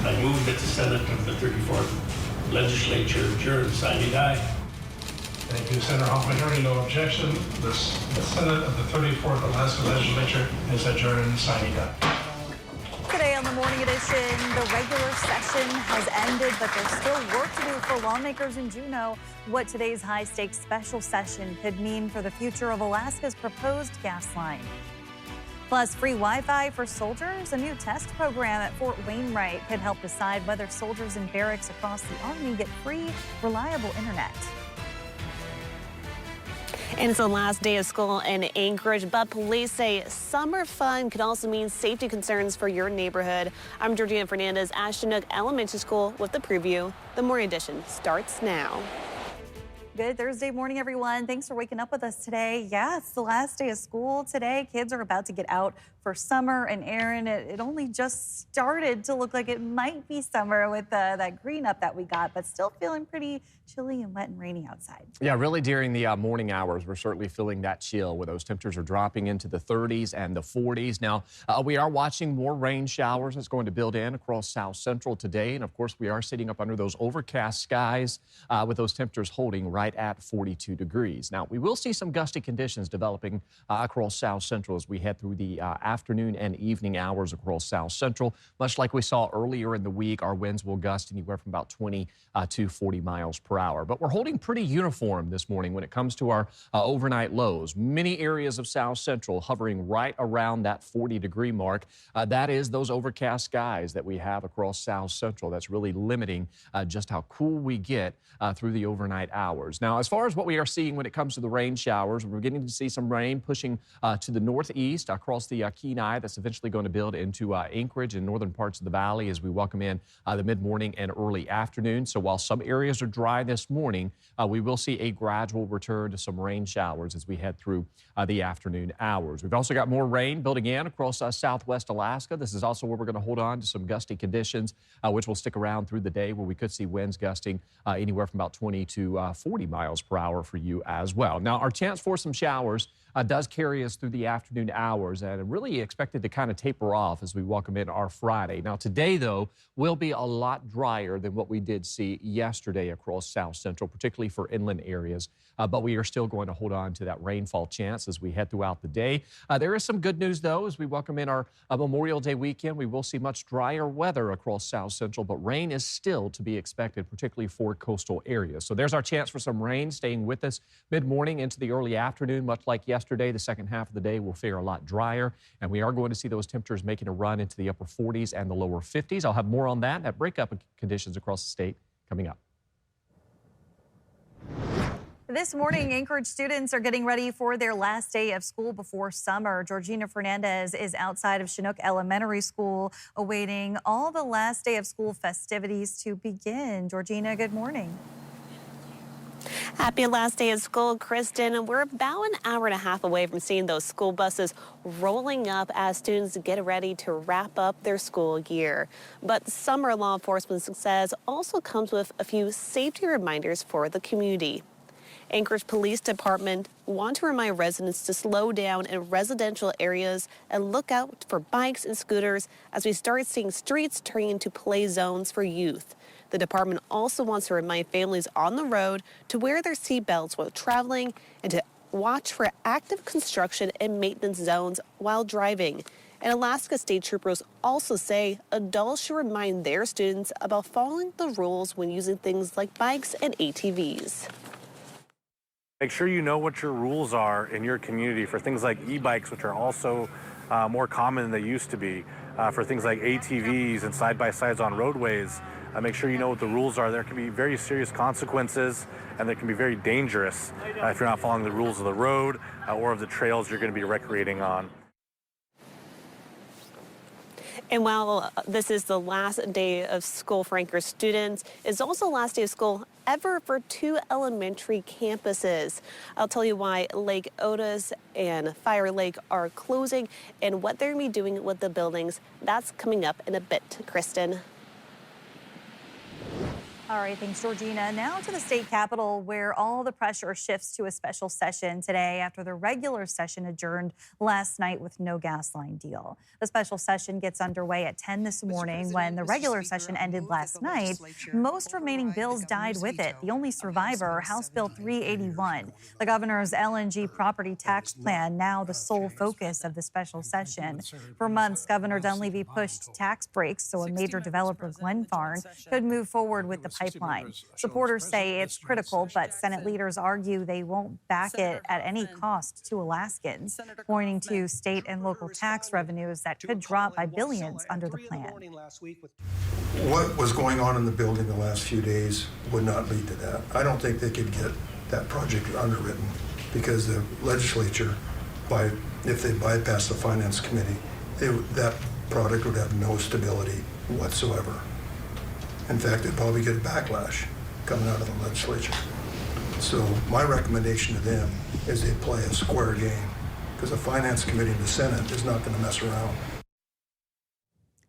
I move that the Senate of the 34th Legislature adjourn, sine die. Thank you, Senator Hoffman. Hearing no objection, the Senate of the 34th Alaska Legislature is adjourned, sine die. Today on the morning edition, the regular session has ended, but there's still work to do for lawmakers in Juneau. What today's high-stakes special session could mean for the future of Alaska's proposed gas line. Plus, free Wi-Fi for soldiers. A new test program at Fort Wainwright could help decide whether soldiers in barracks across the Army get free, reliable internet. And it's the last day of school in Anchorage, but police say summer fun could also mean safety concerns for your neighborhood. I'm Georgina Fernandez at Juneau Elementary School with the preview. The morning edition starts now. Good Thursday morning, everyone. Thanks for waking up with us today. Yeah, it's the last day of school today. Kids are about to get out for summer. And Aaron, it only just started to look like it might be summer with that green up that we got, but still feeling pretty chilly and wet and rainy outside. Yeah, really during the morning hours, we're certainly feeling that chill where those temperatures are dropping into the 30s and the 40s. Now, we are watching more rain showers that's going to build in across South Central today. And of course, we are sitting up under those overcast skies with those temperatures holding right at 42 degrees. Now, we will see some gusty conditions developing across South Central as we head through the afternoon and evening hours across South Central. Much like we saw earlier in the week, our winds will gust anywhere from about 20 to 40 miles per hour. But we're holding pretty uniform this morning when it comes to our overnight lows. Many areas of South Central hovering right around that 40-degree mark. That is those overcast skies that we have across South Central. That's really limiting just how cool we get through the overnight hours. Now, as far as what we are seeing when it comes to the rain showers, we're beginning to see some rain pushing to the northeast across the Kenai. That's eventually going to build into Anchorage and northern parts of the valley as we welcome in the mid-morning and early afternoon. So while some areas are dry this morning, we will see a gradual return to some rain showers as we head through the afternoon hours. We've also got more rain building in across southwest Alaska. This is also where we're going to hold on to some gusty conditions, which will stick around through the day, where we could see winds gusting anywhere from about 20 to 40 miles per hour for you as well. Now, our chance for some showers does carry us through the afternoon hours and really expected to kind of taper off as we welcome in our Friday. Now, today, though, will be a lot drier than what we did see yesterday across South Central, particularly for inland areas. But we are still going to hold on to that rainfall chance as we head throughout the day. There is some good news, though, as we welcome in our Memorial Day weekend. We will see much drier weather across South Central, but rain is still to be expected, particularly for coastal areas. So there's our chance for some rain staying with us mid-morning into the early afternoon. Much like yesterday, the second half of the day will fare a lot drier, and we are going to see those temperatures making a run into the upper 40s and the lower 50s. I'll have more on that at breakup conditions across the state coming up. This morning, Anchorage students are getting ready for their last day of school before summer. Georgina Fernandez is outside of Chinook Elementary School, awaiting all the last day of school festivities to begin. Georgina, good morning. Happy last day of school, Kristen. We're about an hour and a half away from seeing those school buses rolling up as students get ready to wrap up their school year. But summer, law enforcement says, also comes with a few safety reminders for the community. Anchorage Police Department want to remind residents to slow down in residential areas and look out for bikes and scooters as we start seeing streets turning into play zones for youth. The department also wants to remind families on the road to wear their seatbelts while traveling and to watch for active construction and maintenance zones while driving. And Alaska State Troopers also say adults should remind their students about following the rules when using things like bikes and ATVs. Make sure you know what your rules are in your community for things like e-bikes, which are also more common than they used to be, for things like ATVs and side-by-sides on roadways. Make sure you know what the rules are. There can be very serious consequences, and they can be very dangerous if you're not following the rules of the road or of the trails you're going to be recreating on. And while this is the last day of school for Anchorage students, it's also the last day of school ever for 2 elementary campuses. I'll tell you why Lake Otis and Fire Lake are closing and what they're going to be doing with the buildings. That's coming up in a bit, Kristen. All right, thanks, Georgina. Now to the state capitol, where all the pressure shifts to a special session today after the regular session adjourned last night with no gas line deal. The special session gets underway at 10 this morning. When the regular session ended last night, most remaining bills died with it. The only survivor, House Bill 381, the governor's LNG property tax plan, now the sole focus of the special session. For months, Governor Dunleavy pushed tax breaks so a major developer, Glenfarne, could move forward with the pipeline. Supporters say it's critical, but Senate leaders argue they won't back it at any cost to Alaskans, pointing to state and local tax revenues that could drop by billions under the plan. What was going on in the building the last few days would not lead to that. I don't think they could get that project underwritten because the legislature, if they bypass the finance committee, that product would have no stability whatsoever. In fact, they'd probably get a backlash coming out of the legislature. So my recommendation to them is they play a square game, because the finance committee in the Senate is not going to mess around.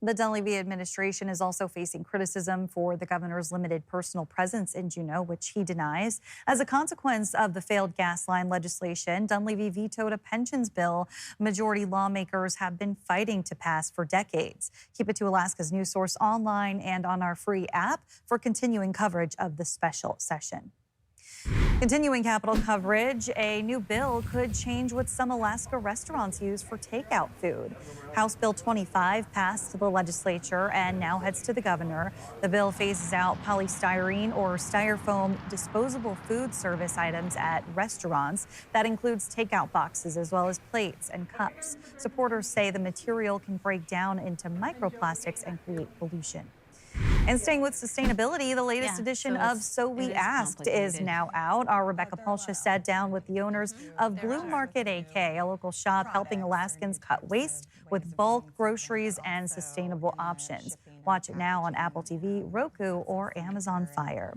The Dunleavy administration is also facing criticism for the governor's limited personal presence in Juneau, which he denies. As a consequence of the failed gas line legislation, Dunleavy vetoed a pensions bill majority lawmakers have been fighting to pass for decades. Keep it to Alaska's news source online and on our free app for continuing coverage of the special session. Continuing Capitol coverage, a new bill could change what some Alaska restaurants use for takeout food. House Bill 25 passed the legislature and now heads to the governor. The bill phases out polystyrene or styrofoam disposable food service items at restaurants. That includes takeout boxes as well as plates and cups. Supporters say the material can break down into microplastics and create pollution. And staying with sustainability, the latest edition of So We Asked is now out. Our Rebecca Polsha sat down with the owners of Blue Market AK, a local shop helping Alaskans cut waste with bulk groceries and sustainable options. Watch it now on Apple TV, Roku, or Amazon Fire.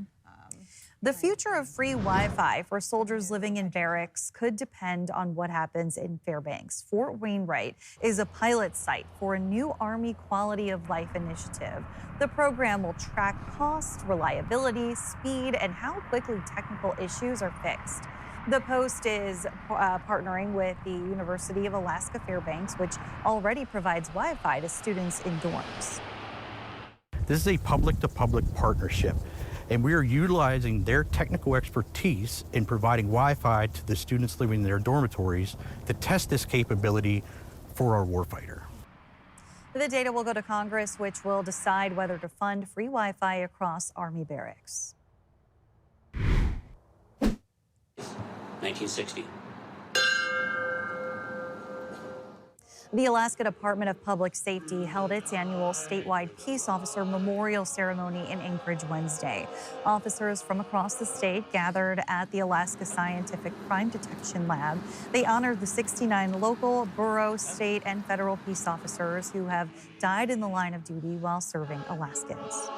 The future of free Wi-Fi for soldiers living in barracks could depend on what happens in Fairbanks. Fort Wainwright is a pilot site for a new Army quality of life initiative. The program will track cost, reliability, speed, and how quickly technical issues are fixed. The Post is partnering with the University of Alaska Fairbanks, which already provides Wi-Fi to students in dorms. This is a public-to-public partnership, and we are utilizing their technical expertise in providing Wi-Fi to the students living in their dormitories to test this capability for our warfighter. The data will go to Congress, which will decide whether to fund free Wi-Fi across Army barracks. 1960. The Alaska Department of Public Safety held its annual statewide Peace Officer Memorial Ceremony in Anchorage Wednesday. Officers from across the state gathered at the Alaska Scientific Crime Detection Lab. They honored the 69 local, borough, state, and federal peace officers who have died in the line of duty while serving Alaskans.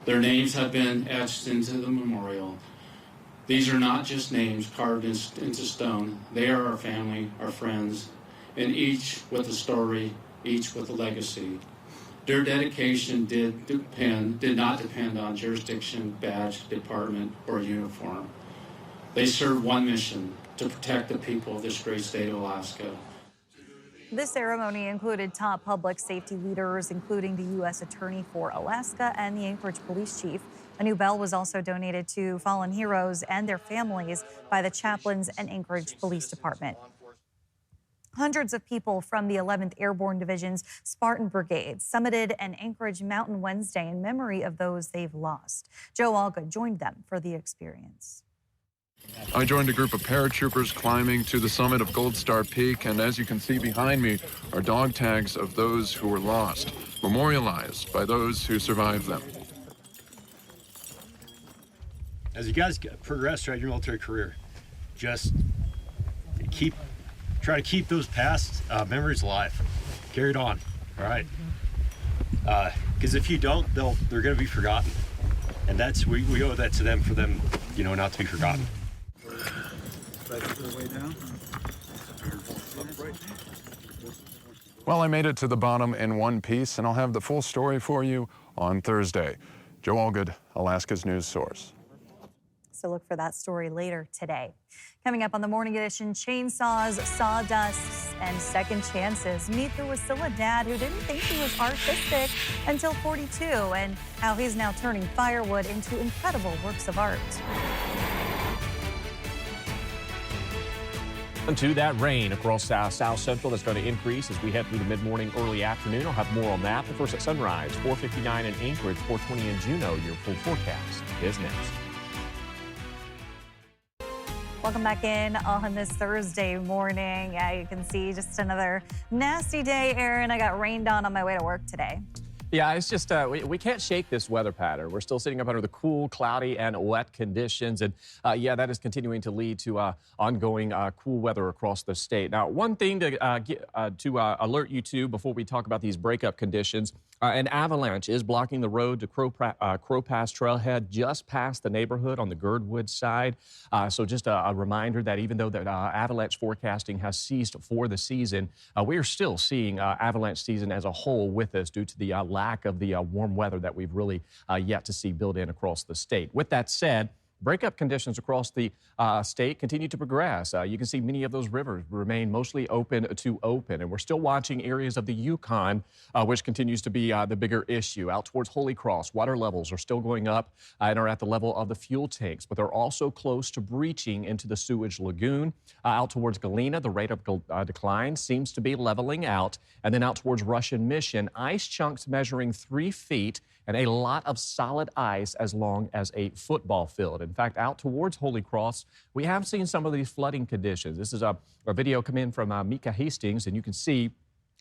Their names have been etched into the memorial. These are not just names carved into stone. They are our family, our friends, and each with a story, each with a legacy. Their dedication did not depend on jurisdiction, badge, department, or uniform. They served one mission: to protect the people of this great state of Alaska. This ceremony included top public safety leaders, including the U.S. Attorney for Alaska and the Anchorage Police Chief. A new bell was also donated to fallen heroes and their families by the chaplains and Anchorage Police Department. Hundreds of people from the 11th Airborne Division's Spartan Brigade summited an Anchorage Mountain Wednesday in memory of those they've lost. Joe Alga joined them for the experience. I joined a group of paratroopers climbing to the summit of Gold Star Peak, and as you can see behind me are dog tags of those who were lost, memorialized by those who survived them. As you guys progress throughout your military career, just try to keep those past memories alive. Carry it on, all right? Because if you don't, they're going to be forgotten, and we owe that to them for them, not to be forgotten. Well, I made it to the bottom in one piece, and I'll have the full story for you on Thursday. Joe Allgood, Alaska's news source. So look for that story later today. Coming up on the Morning Edition, chainsaws, sawdusts, and second chances. Meet the Wasilla dad who didn't think he was artistic until 42, and how he's now turning firewood into incredible works of art. To that rain across South Central that's going to increase as we head through the mid-morning, early afternoon. I'll have more on that. But first at sunrise, 4:59 in Anchorage, 4:20 in Juneau. Your full forecast is next. Welcome back in on this Thursday morning. Yeah, you can see just another nasty day, Aaron. I got rained on my way to work today. Yeah, it's just we can't shake this weather pattern. We're still sitting up under the cool, cloudy, and wet conditions. And yeah, that is continuing to lead to ongoing cool weather across the state. Now, one thing to alert you to before we talk about these breakup conditions, an avalanche is blocking the road to Crow Pass Trailhead just past the neighborhood on the Girdwood side. So just a reminder that even though that avalanche forecasting has ceased for the season, we are still seeing avalanche season as a whole with us due to the lack of the warm weather that we've really yet to see build in across the state. With that said, breakup conditions across the state continue to progress. You can see many of those rivers remain mostly open to open, and we're still watching areas of the Yukon, which continues to be the bigger issue. Out towards Holy Cross, water levels are still going up and are at the level of the fuel tanks, but they're also close to breaching into the sewage lagoon. Out towards Galena, the rate of decline seems to be leveling out, and then out towards Russian Mission, ice chunks measuring 3 feet and a lot of solid ice as long as a football field. In fact, out towards Holy Cross, we have seen some of these flooding conditions. This is a video come in from Mika Hastings, and you can see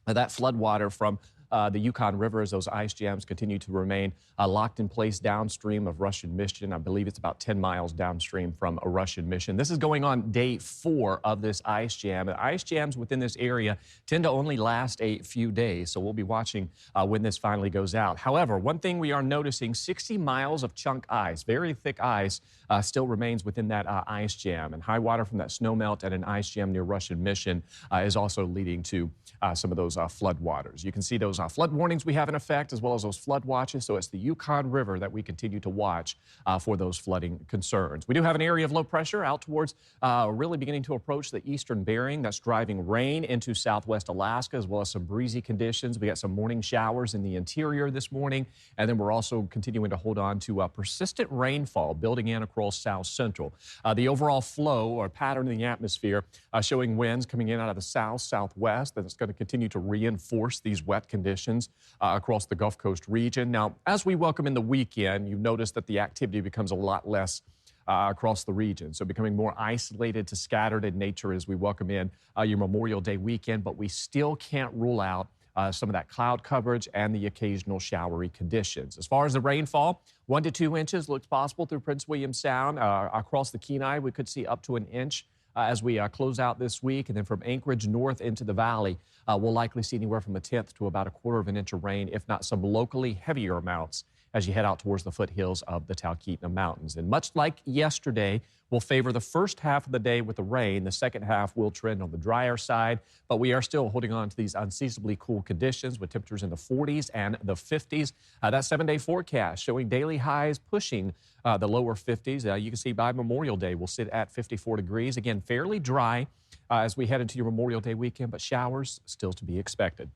that flood water from the Yukon River as those ice jams continue to remain locked in place downstream of Russian Mission. I believe it's about 10 miles downstream from Russian Mission. This is going on day 4 of this ice jam. The ice jams within this area tend to only last a few days, so we'll be watching when this finally goes out. However, one thing we are noticing, 60 miles of chunk ice, very thick ice, still remains within that ice jam. And high water from that snowmelt at an ice jam near Russian Mission is also leading to some of those flood waters. You can see those flood warnings we have in effect, as well as those flood watches. So it's the Yukon River that we continue to watch for those flooding concerns. We do have an area of low pressure out towards really beginning to approach the eastern Bering. That's driving rain into southwest Alaska, as well as some breezy conditions. We got some morning showers in the interior this morning, and then we're also continuing to hold on to persistent rainfall building in across south central. The overall flow or pattern in the atmosphere showing winds coming in out of the southwest. That's going to continue to reinforce these wet conditions across the Gulf Coast region. Now, as we welcome in the weekend, you've noticed that the activity becomes a lot less across the region. So becoming more isolated to scattered in nature as we welcome in your Memorial Day weekend, but we still can't rule out some of that cloud coverage and the occasional showery conditions. As far as the rainfall, 1 to 2 inches looks possible through Prince William Sound. Across the Kenai, we could see up to 1 inch as we close out this week. And then from Anchorage north into the valley, we'll likely see anywhere from 1/10 to about 1/4 of an inch of rain, if not some locally heavier amounts as you head out towards the foothills of the Talkeetna Mountains. And much like yesterday, we'll favor the first half of the day with the rain. The second half will trend on the drier side, but we are still holding on to these unseasonably cool conditions with temperatures in the 40s and the 50s. That 7-day forecast showing daily highs pushing the lower 50s. You can see by Memorial Day, we'll sit at 54 degrees. Again, fairly dry as we head into your Memorial Day weekend, but showers still to be expected.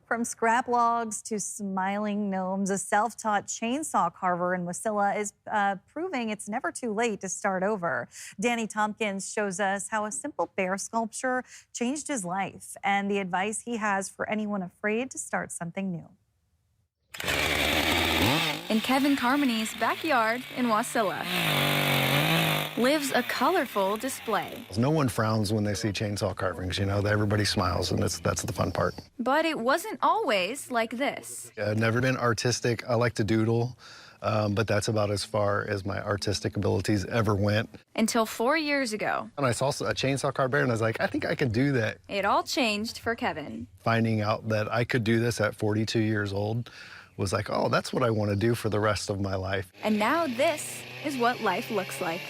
From scrap logs to smiling gnomes, a self-taught chainsaw carver in Wasilla is proving it's never too late to start over. Danny Tompkins shows us how a simple bear sculpture changed his life and the advice he has for anyone afraid to start something new. In Kevin Carmony's backyard in Wasilla lives a colorful display. No one frowns when they see chainsaw carvings, you know, everybody smiles, and that's the fun part. But it wasn't always like this. I've never been artistic. I like to doodle, but that's about as far as my artistic abilities ever went. Until 4 years ago. And I saw a chainsaw carved bear, and I was like, I think I could do that. It all changed for Kevin. Finding out that I could do this at 42 years old was like, oh, that's what I want to do for the rest of my life. And now this is what life looks like.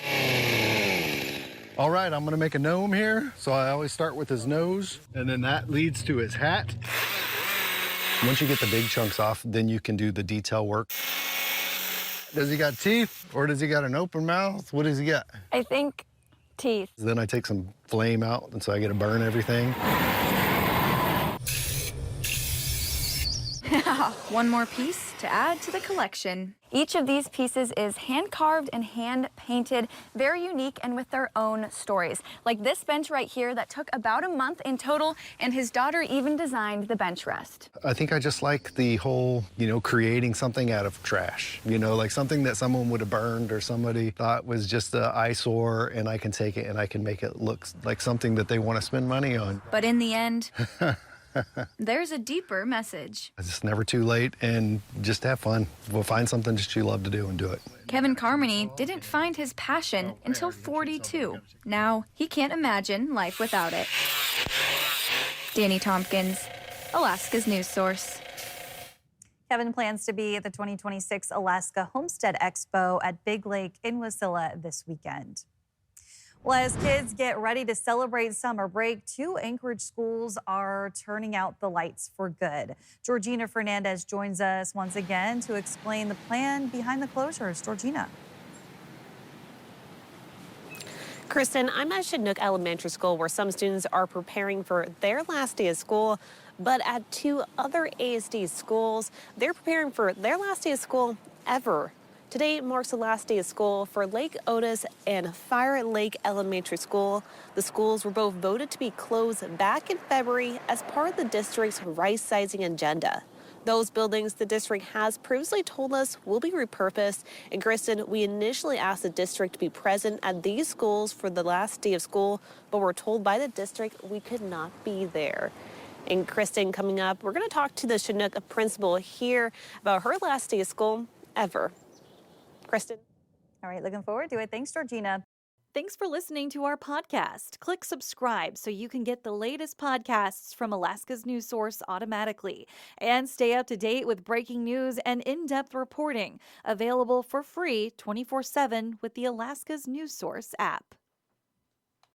All right, I'm going to make a gnome here. So I always start with his nose, and then that leads to his hat. Once you get the big chunks off, then you can do the detail work. Does he got teeth or does he got an open mouth? What does he got? I think teeth. Then I take some flame out, and so I get to burn everything. One more piece to add to the collection. Each of these pieces is hand-carved and hand-painted, very unique and with their own stories. Like this bench right here that took about a month in total, and his daughter even designed the bench rest. I think I just like the whole, creating something out of trash. Like something that someone would have burned or somebody thought was just an eyesore, and I can take it and I can make it look like something that they want to spend money on. But in the end, there's a deeper message. It's never too late, and just have fun. We'll find something that you love to do and do it. Kevin Carmody didn't find his passion until 42. Now he can't imagine life without it. Danny Tompkins, Alaska's news source. Kevin plans to be at the 2026 Alaska Homestead Expo at Big Lake in Wasilla this weekend. Well, as kids get ready to celebrate summer break, 2 Anchorage schools are turning out the lights for good. Georgina Fernandez joins us once again to explain the plan behind the closures. Georgina. Kristen, I'm at Chinook Elementary School where some students are preparing for their last day of school, but at 2 other ASD schools, they're preparing for their last day of school ever. Today marks the last day of school for Lake Otis and Fire Lake Elementary School. The schools were both voted to be closed back in February as part of the district's right-sizing agenda. Those buildings the district has previously told us will be repurposed. And Kristen, we initially asked the district to be present at these schools for the last day of school, but we're told by the district we could not be there. And Kristen, coming up, we're going to talk to the Chinook principal here about her last day of school ever. Kristen. All right, looking forward to it. Thanks, Georgina. Thanks for listening to our podcast. Click subscribe so you can get the latest podcasts from Alaska's news source automatically. And stay up to date with breaking news and in-depth reporting. Available for free 24/7 with the Alaska's news source app.